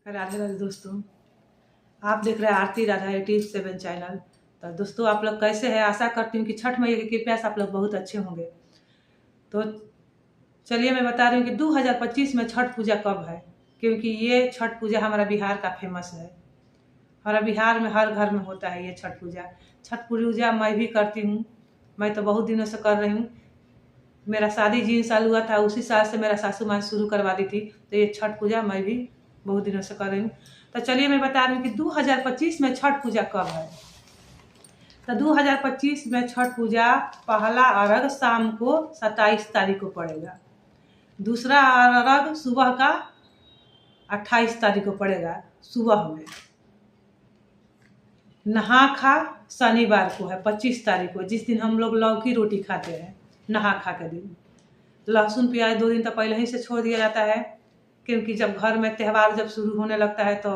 राधे राधे दोस्तों, आप देख रहे हैं आरती राधा 87 चैनल। तो दोस्तों, आप लोग कैसे हैं? आशा करती हूँ कि छठ मैया की कृपा से आप लोग बहुत अच्छे होंगे। तो चलिए मैं बता रही हूँ कि 2025 में छठ पूजा कब है, क्योंकि ये छठ पूजा हमारा बिहार का फेमस है। हमारा बिहार में हर घर में होता है ये छठ पूजा। छठ पूजा मैं भी करती हूँ, मैं तो बहुत दिनों से कर रही हूँ। मेरा शादी जिन साल हुआ था उसी साल से मेरा सासू माँ शुरू करवा दी थी, तो ये छठ पूजा मैं भी बहुत दिनों से कर रही हूँ। तो चलिए मैं बता रही हूँ कि 2025 में छठ पूजा कब है। तो 2025 में छठ पूजा पहला अर्घ शाम को 27 तारीख को पड़ेगा। दूसरा अर्घ सुबह का 28 तारीख को पड़ेगा सुबह में। नहा खा शनिवार को है 25 तारीख को, जिस दिन हम लोग लौकी रोटी खाते हैं। नहा खा के दिन लहसुन प्याज 2 दिन तो पहले ही से छोड़ दिया जाता है, क्योंकि जब घर में त्यौहार जब शुरू होने लगता है तो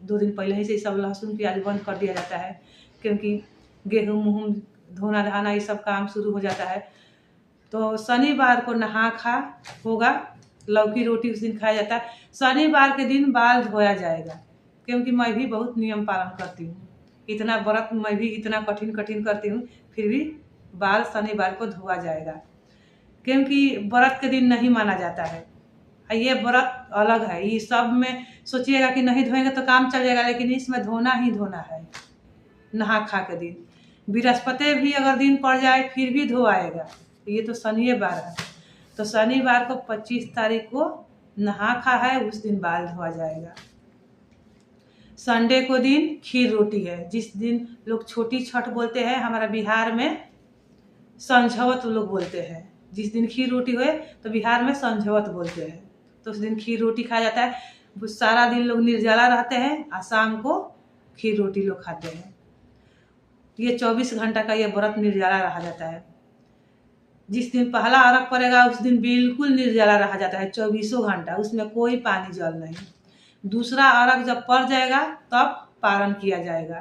2 दिन पहले ही से सब लहसुन प्याज बंद कर दिया जाता है, क्योंकि गेहूँ धोना धाना ये सब काम शुरू हो जाता है। तो शनिवार को नहा खा होगा, लौकी रोटी उस दिन खाया जाता है। शनिवार के दिन बाल धोया जाएगा, क्योंकि मैं भी बहुत नियम पालन करती हूँ। इतना व्रत मैं भी इतना कठिन करती हूँ, फिर भी बाल शनिवार को धोआ जाएगा, क्योंकि व्रत के दिन नहीं माना जाता है। ये व्रत अलग है। ये सब में सोचिएगा कि नहीं धोएंगे तो काम चल जाएगा, लेकिन इसमें धोना ही धोना है। नहा खा के दिन बृहस्पति भी अगर दिन पड़ जाए फिर भी धो आएगा। ये तो शनिवार है, तो शनिवार को 25 तारीख को नहा खा है, उस दिन बाल धोआ जाएगा। संडे को दिन खीर रोटी है, जिस दिन लोग छोटी छठ बोलते हैं। हमारा बिहार में संझवत लोग बोलते हैं। जिस दिन खीर रोटी हुए तो बिहार में संझवत बोलते हैं। तो उस दिन खीर रोटी खाया जाता है। सारा दिन लोग निर्जला रहते हैं और शाम को खीर रोटी लोग खाते हैं। ये 24 घंटा का ये व्रत निर्जला रहा जाता है। जिस दिन पहला अर्घ पड़ेगा उस दिन बिल्कुल निर्जला रहा जाता है 24 घंटा, उसमें कोई पानी जल नहीं। दूसरा अर्घ जब पड़ जाएगा तब पारण किया जाएगा।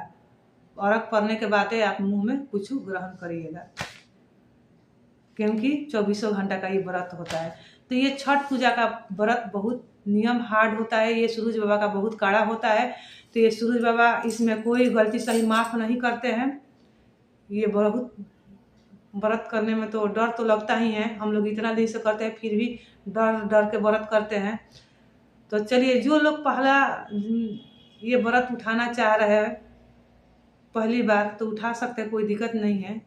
अर्घ पड़ने के बाद आप मुंह में कुछ ग्रहण करिएगा, क्योंकि 24 घंटा का ये व्रत होता है। तो ये छठ पूजा का व्रत बहुत नियम हार्ड होता है। ये सूरज बाबा का बहुत कड़ा होता है। तो ये सूरज बाबा इसमें कोई गलती सही माफ़ नहीं करते हैं। ये बहुत व्रत करने में तो डर तो लगता ही है। हम लोग इतना दिन से करते हैं फिर भी डर के व्रत करते हैं। तो चलिए, जो लोग पहला ये व्रत उठाना चाह रहे हैं पहली बार तो उठा सकते हैं, कोई दिक्कत नहीं है।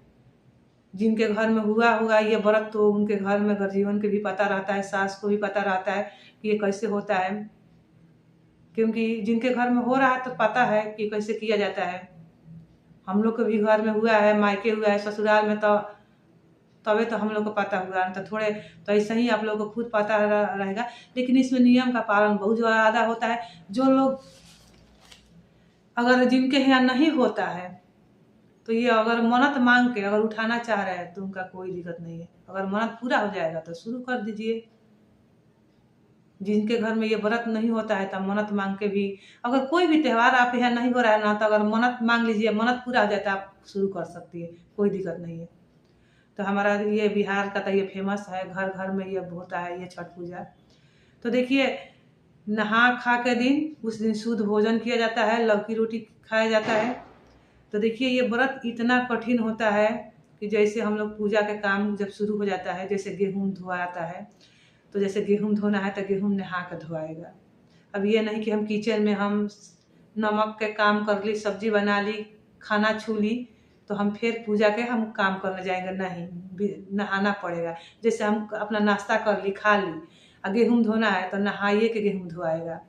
जिनके घर में हुआ होगा ये व्रत तो उनके घर में गर्जीवन के भी पता रहता है, सास को भी पता रहता है कि ये कैसे होता है। क्योंकि जिनके घर में हो रहा है तो पता है कि कैसे किया जाता है। हम लोग के भी घर में हुआ है, मायके हुआ है, ससुराल में तो तबे तो हम लोग को पता हुआ। तो थोड़े तो ऐसे ही आप लोग को खुद पता रहेगा, लेकिन इसमें नियम का पालन बहुत ज़्यादा होता है। जो लोग अगर जिनके यहाँ नहीं होता है तो ये अगर मन्नत मांग के अगर उठाना चाह रहे हैं तो उनका कोई दिक्कत नहीं है। अगर मन्नत पूरा हो जाएगा तो शुरू कर दीजिए। जिनके घर में ये व्रत नहीं होता है तो मन्नत मांग के भी, अगर कोई भी त्यौहार आप यहाँ नहीं हो रहा है ना, तो अगर मन्नत मांग लीजिए, मन्नत पूरा हो जाता है आप शुरू कर सकती है, कोई दिक्कत नहीं है। तो हमारा ये बिहार का तो ये फेमस है, घर घर में ये होता है ये छठ पूजा। तो देखिए, नहा खा के दिन उस दिन शुद्ध भोजन किया जाता है, लौकी रोटी खाया जाता है। तो देखिए, ये व्रत इतना कठिन होता है कि जैसे हम लोग पूजा के काम जब शुरू हो जाता है, जैसे गेहूँ धोआता है, तो जैसे गेहूँ धोना है तो गेहूँ नहा कर धोआएगा। अब ये नहीं कि हम किचन में हम नमक के काम कर ली, सब्जी बना ली, खाना छू ली तो हम फिर पूजा के हम काम करने जाएंगे, नहीं, नहाना पड़ेगा। जैसे हम अपना नाश्ता कर ली, खा ली, और गेहूँ धोना है तो नहाइए के गेहूँ धोआएगा।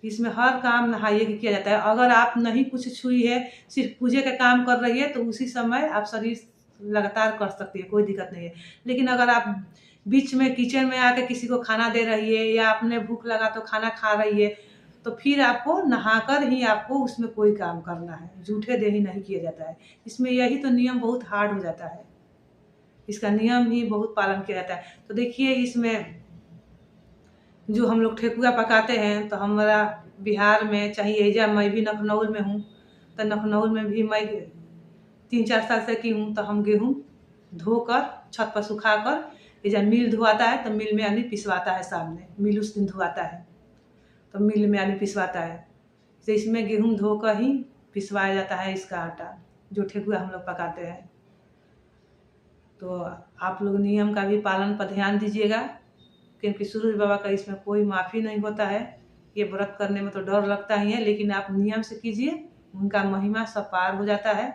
इसमें हर काम नहाइए के किया जाता है। अगर आप नहीं कुछ छुई है, सिर्फ पूजे का काम कर रही है तो उसी समय आप शरीर लगातार कर सकती है, कोई दिक्कत नहीं है। लेकिन अगर आप बीच में किचन में आके किसी को खाना दे रही है या आपने भूख लगा तो खाना खा रही है, तो फिर आपको नहाकर ही आपको उसमें कोई काम करना है, जूठे देही नहीं किया जाता है। इसमें यही तो नियम बहुत हार्ड हो जाता है, इसका नियम ही बहुत पालन किया जाता है। तो देखिए, इसमें जो हम लोग ठेकुआ पकाते हैं तो हमारा बिहार में चाहिए एजा, मैं भी लखनऊ में हूँ, तो लखनऊ में भी मैं 3-4 साल से की हूँ। तो हम गेहूँ धोकर छत पर सुखाकर ये जब मिल धुआता है तो मिल में आदमी पिसवाता है, सामने मिल उस दिन धुआता है तो मिल में आदमी पिसवाता है। तो इसमें गेहूँ धोकर ही पिसवाया जाता है इसका आटा, जो ठेकुआ हम लोग पकाते हैं। तो आप लोग नियम का भी पालन पर ध्यान दीजिएगा, क्योंकि सूरज बाबा का इसमें कोई माफ़ी नहीं होता है। ये व्रत करने में तो डर लगता ही है, लेकिन आप नियम से कीजिए, उनका महिमा सब पार हो जाता है।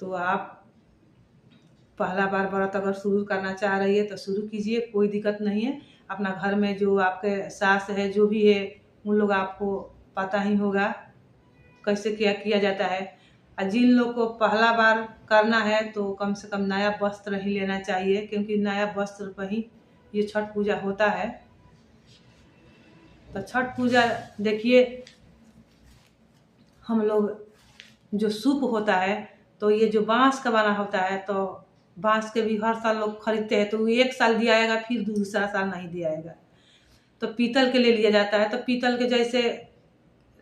तो आप पहला बार व्रत अगर शुरू करना चाह रही है तो शुरू कीजिए, कोई दिक्कत नहीं है। अपना घर में जो आपके सास है, जो भी है, उन लोग आपको पता ही होगा कैसे क्या किया जाता है। और जिन लोग को पहला बार करना है तो कम से कम नया वस्त्र ही लेना चाहिए, क्योंकि नया वस्त्र पर ही ये छठ पूजा होता है। तो छठ पूजा देखिए, हम लोग जो सूप होता है तो ये जो बांस का बना होता है, तो बांस के भी हर साल लोग खरीदते हैं, तो एक साल दिया आएगा, फिर दूसरा साल नहीं दिया आएगा। तो पीतल के ले लिया जाता है, तो पीतल के जैसे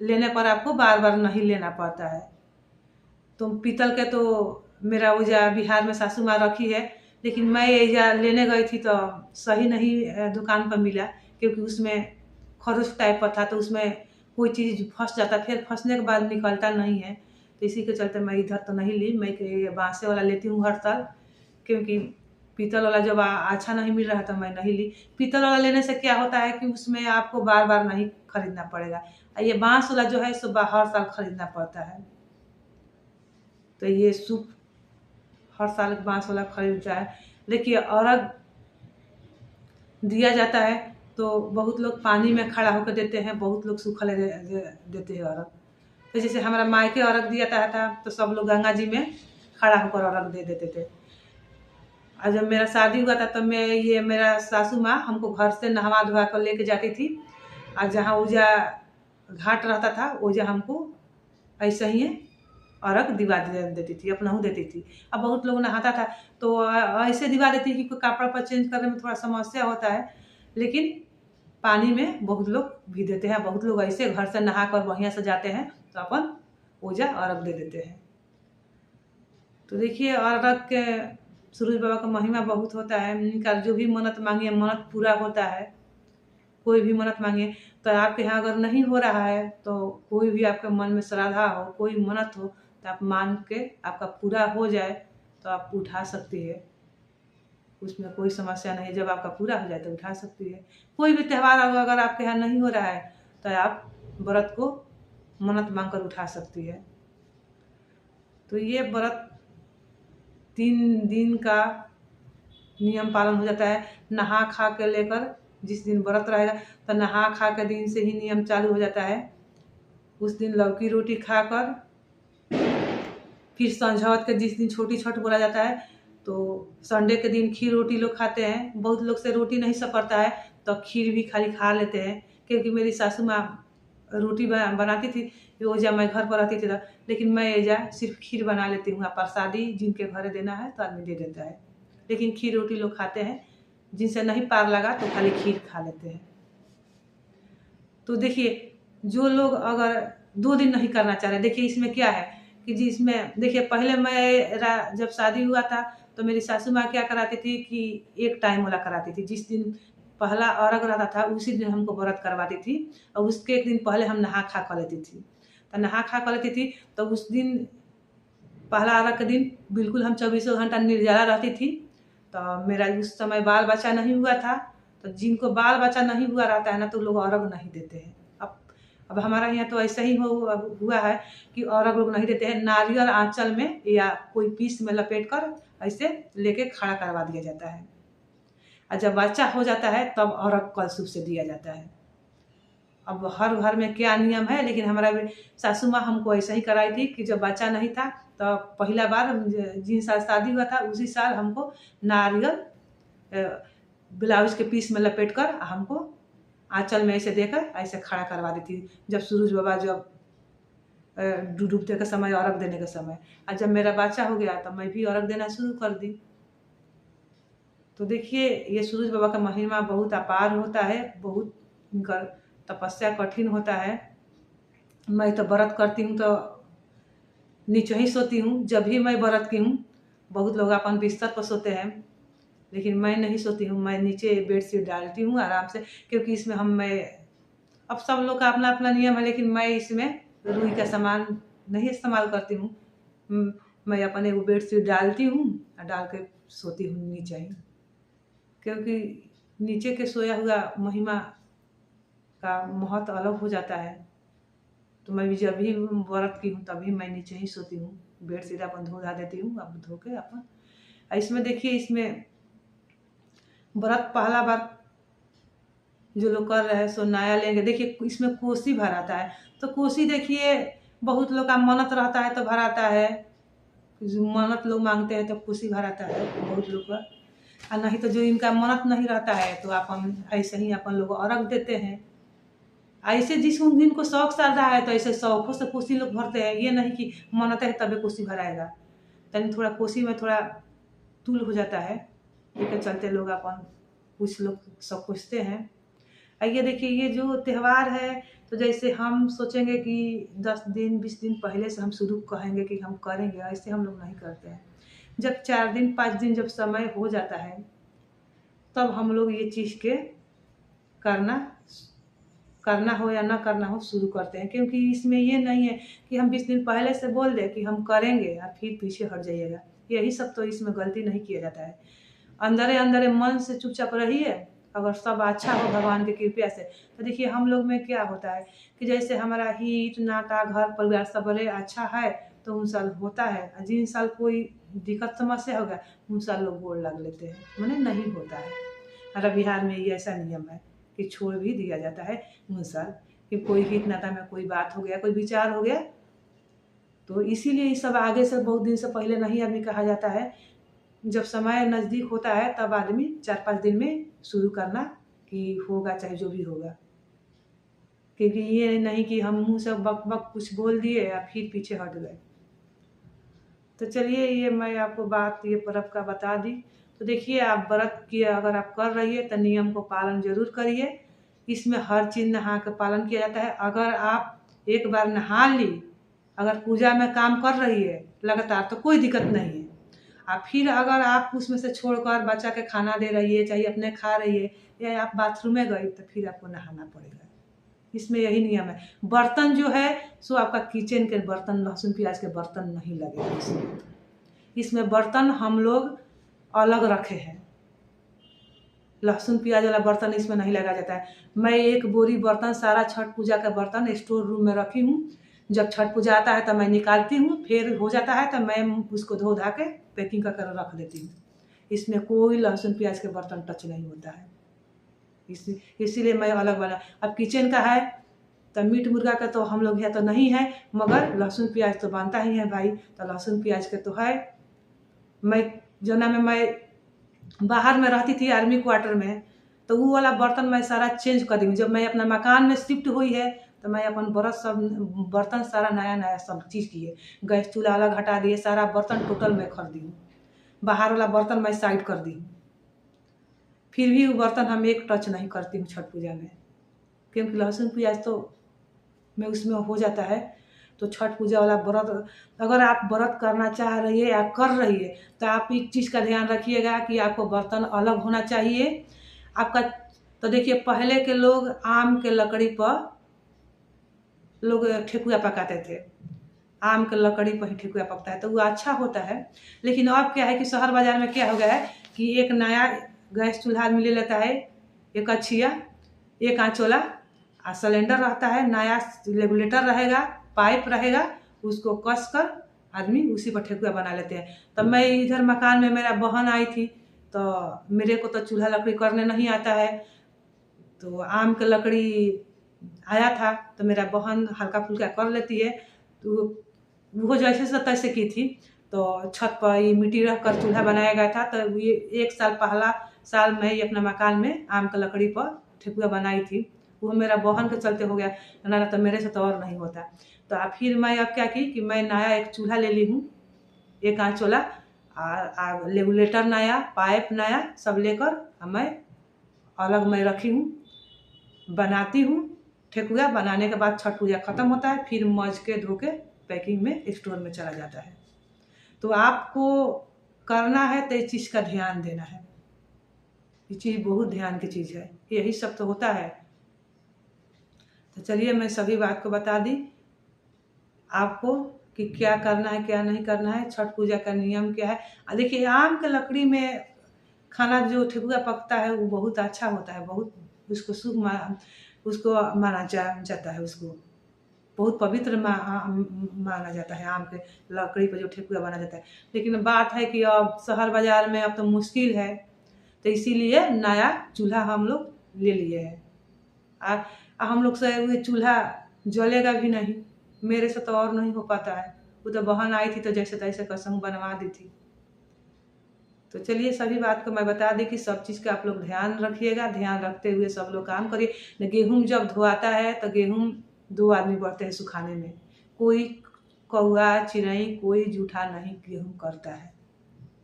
लेने पर आपको बार बार नहीं लेना पड़ता है। तो पीतल के तो मेरा ओजा बिहार में सासू माँ रखी है, लेकिन मैं एजा लेने गई थी तो सही नहीं दुकान पर मिला, क्योंकि उसमें खरोच टाइप का था, तो उसमें कोई चीज़ फंस जाता, फिर फंसने के बाद निकलता नहीं है। तो इसी के चलते मैं इधर तो नहीं ली, मैं बांसे वाला लेती हूँ हर साल, क्योंकि पीतल वाला जब अच्छा नहीं मिल रहा तो मैं नहीं ली। पीतल वाला लेने से क्या होता है कि उसमें आपको बार बार नहीं खरीदना पड़ेगा, ये बांस वाला जो है सो हर साल खरीदना पड़ता है। तो ये सूप हर साल बांस वाला खरीदता है। देखिए, अर्घ दिया जाता है तो बहुत लोग पानी में खड़ा होकर देते हैं, बहुत लोग सूखल देते हैं अर्घ। तो जैसे हमारा मायके अर्घ दिया था तो सब लोग गंगा जी में खड़ा होकर अर्घ दे देते थे। और जब मेरा शादी हुआ था तो मेरा सासू माँ हमको घर से नहवा धुआ कर लेके जाती थी, और जहाँ ऊजा घाट रहता था ऊजा हमको ऐसे ही अर्घ दिवा देती थी, अपना देती थी। अब बहुत लोग नहाता था तो ऐसे दिवा देती कि कोई कपड़ा पर चेंज करने में थोड़ा समस्या होता है, लेकिन पानी में बहुत लोग भी देते हैं। बहुत लोग ऐसे घर से नहा कर बढ़िया से जाते हैं तो अपन पूजा अर्घ दे देते हैं। तो देखिए, अर्घ के सूरज बाबा का महिमा बहुत होता है। इनका जो भी मन्नत मांगिए मन्नत पूरा होता है। कोई भी मन्नत मांगिए, तो आपके यहाँ अगर नहीं हो रहा है तो कोई भी आपके मन में श्रद्धा हो, कोई मन्नत हो, तो आप मान के आपका पूरा हो जाए तो आप उठा सकती है, उसमें कोई समस्या नहीं। जब आपका पूरा हो जाए तो उठा सकती है। कोई भी त्यौहार अगर आपके यहाँ नहीं हो रहा है तो आप व्रत को मन्नत मांग कर उठा सकती है। तो ये व्रत 3 दिन का नियम पालन हो जाता है। नहा खा के लेकर, जिस दिन व्रत रहेगा तो नहा खा के दिन से ही नियम चालू हो जाता है। उस दिन लौकी रोटी खाकर फिर संझौत के जिस दिन छोटी छठ बोला जाता है तो संडे के दिन खीर रोटी लोग खाते हैं। बहुत लोग से रोटी नहीं सपरता है तो खीर भी खाली खा लेते हैं, क्योंकि मेरी सासू माँ रोटी बनाती थी वो जब मैं घर पर रहती थी, लेकिन मैं एजा सिर्फ खीर बना लेती हूँ। प्रसादी जिनके घर देना है तो आदमी दे देता है, लेकिन खीर रोटी लोग खाते हैं। जिनसे नहीं पार लगा तो खाली खीर खा लेते हैं। तो देखिए, जो लोग अगर 2 दिन नहीं करना चाह रहे, देखिए इसमें क्या है कि जिसमें देखिए पहले मैं जब शादी हुआ था तो मेरी सासू माँ क्या कराती थी कि एक टाइम वाला कराती थी। जिस दिन पहला अर्घ रहता था उसी दिन हमको व्रत करवाती थी, और उसके एक दिन पहले हम नहा खा कर लेती थी। तो नहा खा कर लेती थी तो उस दिन पहला अर्घ के दिन बिल्कुल हम 24 घंटा निर्जला रहती थी। तो मेरा उस समय बाल बच्चा नहीं हुआ था, तो जिनको बाल बच्चा नहीं हुआ रहता है ना तो लोग अर्घ नहीं देते हैं। अब हमारा यहाँ तो ऐसा ही हुआ है कि अर्घ लोग नहीं देते हैं। नारियल आंचल में या कोई पीस में लपेट कर ऐसे लेके खड़ा करवा दिया जाता है, और जब बच्चा हो जाता है तब अर्घ कलशुभ से दिया जाता है। अब हर घर में क्या नियम है, लेकिन हमारा सासू माँ हमको ऐसा ही कराई थी कि जब बच्चा नहीं था तो पहला बार जिन साल शादी हुआ था उसी साल हमको नारियल ब्लाउज के पीस में लपेट कर हमको आंचल में ऐसे देकर ऐसे खड़ा करवा दी थी। जब सूरज बाबा जब डूबते के समय, अर्घ देने के समय, और जब मेरा बच्चा हो गया तो मैं भी अर्घ देना शुरू कर दी। तो देखिए, ये सूरज बाबा का महिमा बहुत अपार होता है, बहुत इनका तपस्या कठिन होता है। मैं तो व्रत करती हूँ तो नीचे ही सोती हूँ। जब भी मैं व्रत की हूँ, बहुत लोग अपन बिस्तर पर सोते हैं, लेकिन मैं नहीं सोती हूँ, मैं नीचे बेडशीट डालती हूँ आराम से, क्योंकि इसमें अब सब लोग का अपना अपना नियम है, लेकिन मैं इसमें रुई का सामान नहीं इस्तेमाल करती हूँ। मैं अपने एगो बेडशीट डालती हूँ और डाल के सोती हूँ नीचे ही, क्योंकि नीचे के सोया हुआ महिमा का महत्व अलग हो जाता है। तो मैं भी जब भी व्रत की हूँ तभी मैं नीचे ही सोती हूँ, बेडशीट अपन धो धा देती हूँ, अब धो के अपन। इसमें देखिए, इसमें व्रत पहला बार जो लोग कर रहे हैं सो नया लेंगे। देखिए इसमें कोसी भराता है, तो कोसी देखिए बहुत लोग का मन्नत रहता है तो भराता है, मन्नत लोग मांगते हैं तो कोसी भराता है बहुत लोग का। और नहीं तो जो इनका मन्नत नहीं रहता है तो अपन ऐसे ही अपन लोग अर्घ देते हैं। ऐसे जिनको शौक श्रद्धा है तो ऐसे शौकों से कोसी लोग भरते हैं, ये नहीं कि मन्नत है तभी कोसी भराएगा। तभी थोड़ा कोसी में थोड़ा तुल हो जाता है, इसके चलते लोग अपन कुछ लोग सब पूछते हैं। ये देखिए, ये जो त्यौहार है तो जैसे हम सोचेंगे कि 10 दिन 20 दिन पहले से हम शुरू कहेंगे कि हम करेंगे, ऐसे हम लोग नहीं करते हैं। जब 4 दिन 5 दिन जब समय हो जाता है तब हम लोग ये चीज़ के करना हो या ना करना हो शुरू करते हैं, क्योंकि इसमें ये नहीं है कि हम 20 दिन पहले से बोल दें कि हम करेंगे और फिर पीछे हट जाइएगा। यही सब तो इसमें गलती नहीं किया जाता है। अंदरे अंदरे मन से चुपचाप रहिए, अगर सब अच्छा हो भगवान की कृपा से। तो देखिए हम लोग में क्या होता है कि जैसे हमारा हित नाता घर परिवार सब बड़े अच्छा है तो उन साल होता है, जिन साल कोई दिक्कत समस्या होगा उन साल लोग गोड़ लग लेते हैं, मैंने नहीं होता है। हमारा बिहार में ये ऐसा नियम है कि छोड़ भी दिया जाता है उन साल, कि कोई हित नाता में कोई बात हो गया, कोई विचार हो गया, तो इसीलिए ये सब आगे से बहुत दिन से पहले नहीं आदमी कहा जाता है। जब समय नज़दीक होता है तब आदमी 4-5 दिन में शुरू करना कि होगा चाहे जो भी होगा, क्योंकि ये नहीं कि हम मुँह से बक बक कुछ बोल दिए या फिर पीछे हट गए। तो चलिए, ये मैं आपको बात ये पर्व का बता दी। तो देखिए, आप व्रत की अगर आप कर रही है तो नियम को पालन जरूर करिए। इसमें हर चीज़ नहा के पालन किया जाता है। अगर आप एक बार नहा ली, अगर पूजा में काम कर रही है लगातार तो कोई दिक्कत नहीं है। फिर अगर आप उसमें से छोड़कर बच्चा के खाना दे रही है, चाहे अपने खा रही है, या आप बाथरूम में गई तो फिर आपको नहाना पड़ेगा। इसमें यही नियम है। बर्तन जो है सो आपका किचन के बर्तन, लहसुन प्याज के बर्तन नहीं लगेगा। इसमें बर्तन हम लोग अलग रखे हैं, लहसुन प्याज वाला बर्तन इसमें नहीं लगा जाता है। मैं एक बोरी बर्तन सारा छठ पूजा का बर्तन स्टोर रूम में रखी हूँ। जब छठ पूजा आता है तो मैं निकालती हूँ, फिर हो जाता है तो मैं उसको धो धा के पैकिंग कर रख देती हूँ। इसमें कोई लहसुन प्याज के बर्तन टच नहीं होता है, इसीलिए मैं अलग बना। अब किचन का है तो मीट मुर्गा का तो हम लोग यहाँ तो नहीं है, मगर लहसुन प्याज तो बनता ही है भाई, तो लहसुन प्याज के तो है। मैं बाहर में रहती थी आर्मी क्वार्टर में, तो वो वाला बर्तन मैं सारा चेंज कर दी। जब मैं अपना मकान में शिफ्ट हुई है तो मैं अपन बर्तन सारा नया नया सब चीज़ किए, गैस चूल्हा अलग हटा दिए, सारा बर्तन टोटल मैं खरीदी हूँ। बाहर वाला बर्तन मैं साइड कर दी हूँ। फिर भी वो बर्तन हम एक टच नहीं करती हूँ छठ पूजा में, क्योंकि लहसुन प्याज तो में उसमें हो जाता है। तो छठ पूजा वाला व्रत अगर आप व्रत करना चाह रही है या कर रही है तो आप एक चीज़ का ध्यान रखिएगा कि आपको बर्तन अलग होना चाहिए आपका। तो देखिए, पहले के लोग आम के लकड़ी पर लोग ठेकुआ पकाते थे, आम के लकड़ी पर ही ठेकुआ पकता है तो वो अच्छा होता है। लेकिन अब क्या है कि शहर बाजार में क्या हो गया है कि एक नया गैस चूल्हा आदमी ले लेता है, एक अछिया, एक आँचोला और सिलेंडर रहता है, नया रेगुलेटर रहेगा, पाइप रहेगा, उसको कस कर आदमी उसी पर ठेकुआ बना लेते हैं। तब मैं इधर मकान में मेरा बहन आई थी तो मेरे को तो चूल्हा लकड़ी करने नहीं आता है, तो आम के लकड़ी आया था तो मेरा बहन हल्का फुल्का कर लेती है, तो वो जैसे से तैसे की थी। तो छत पर ये मिट्टी रख कर चूल्हा बनाया गया था, तो ये 1 साल पहला साल मैं ये अपना मकान में आम के लकड़ी पर ठेकुआ बनाई थी। वो मेरा बहन के चलते हो गया, ना तो मेरे से तो और नहीं होता। तो फिर मैं अब क्या की कि मैं नया एक चूल्हा ले ली हूँ, एक आँचोला और रेगुलेटर नया, पाइप नया, सब लेकर मैं अलग मैं रखी हूँ, बनाती हूँ। ठेकुआ बनाने के बाद छठ पूजा खत्म होता है, फिर मज के धो के पैकिंग में स्टोर में चला जाता है। तो आपको करना है तो इस चीज़ का ध्यान देना है। ये चीज़ बहुत ध्यान की चीज़ है, यही सब तो होता है। तो चलिए मैं सभी बात को बता दी आपको कि क्या करना है क्या नहीं करना है, छठ पूजा का नियम क्या है। देखिए आम के लकड़ी में खाना जो ठेकुआ पकता है वो बहुत अच्छा होता है, बहुत उसको उसको माना जाता है, उसको बहुत पवित्र माना जाता है। आम के लकड़ी पर जो ठेकुआ बना जाता है, लेकिन बात है कि अब शहर बाजार में अब तो मुश्किल है, तो इसीलिए नया चूल्हा हम लोग ले लिए हैं। हम लोग से वो चूल्हा जलेगा भी नहीं, मेरे से तो और नहीं हो पाता है। वो तो बहन आई थी तो जैसे तैसे कसम बनवा दी थी। तो चलिए सभी बात को मैं बता दी कि सब चीज़ का आप लोग ध्यान रखिएगा, ध्यान रखते हुए सब लोग काम करिए। न गेहूँ जब धोआता है तो गेहूँ 2 आदमी बढ़ते हैं सुखाने में, कोई कौआ चिड़ई कोई जूठा नहीं गेहूँ करता है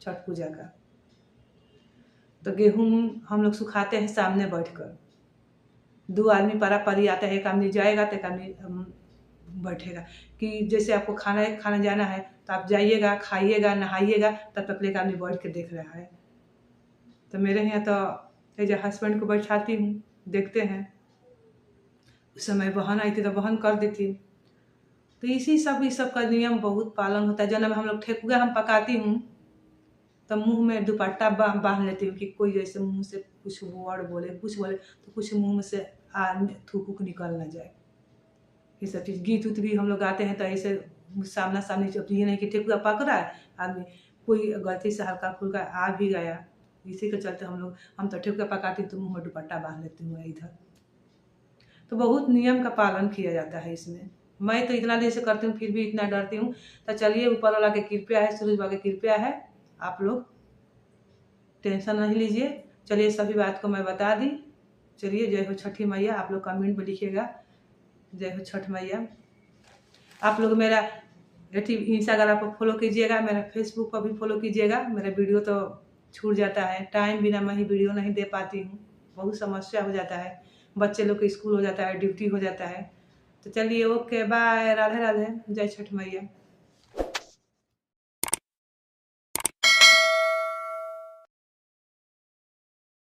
छठ पूजा का। तो गेहूँ हम लोग सुखाते हैं सामने बैठकर, 2 आदमी पारा पारी आता है, एक आदमी जाएगा तो एक आदमी बैठेगा कि जैसे आपको खाना जाना है तो आप जाइएगा, खाइएगा, नहाइएगा, तब तक एक आदमी बैठ के देख रहा है। तो मेरे यहाँ तो एज हस्बैंड को बैठाती हूँ, देखते हैं। उस समय बहन आई थी तो बहन कर दी थी। तो इस सब का नियम बहुत पालन होता है। जब हम लोग ठेकुआ हम पकाती हूँ तो मुंह में दुपट्टा बांध लेती हूँ कि कोई जैसे मुंह से कुछ वर्ड बोले, कुछ बोले तो कुछ मुंह में से थूक उक निकल ना जाए। ये सब चीज़ गीत उत भी हम लोग गाते हैं तो ऐसे सामना सामनी, जब ये नहीं कि ठेकुआ पक रहा है आदमी कोई गलती से हल्का फुल्का आ भी गया, इसी के चलते हम तो ठेकुआ पकाती तो मुंह में दुपट्टा बांध लेती हूँ इधर। तो बहुत नियम का पालन किया जाता है इसमें। मैं तो इतना दिन से करती हूँ फिर भी इतना डरती हूँ। तो चलिए ऊपर वाला की कृपया है, सूरज बाबा की कृपया है, आप लोग टेंशन नहीं लीजिए। चलिए सभी बात को मैं बता दी। चलिए जय हो छठी मैया। आप लोग कमेंट में लिखिएगा जय हो छठ मैया। आप लोग मेरा इंस्टाग्राम पर फॉलो कीजिएगा, मेरा फेसबुक पर भी फॉलो कीजिएगा। मेरा वीडियो तो छूट जाता है, टाइम बिना मैं ही वीडियो नहीं दे पाती हूँ, बहुत समस्या हो जाता है, बच्चे लोग का स्कूल हो जाता है, ड्यूटी हो जाता है। तो चलिए ओके बाय, राधे राधे, जय छठ मैया।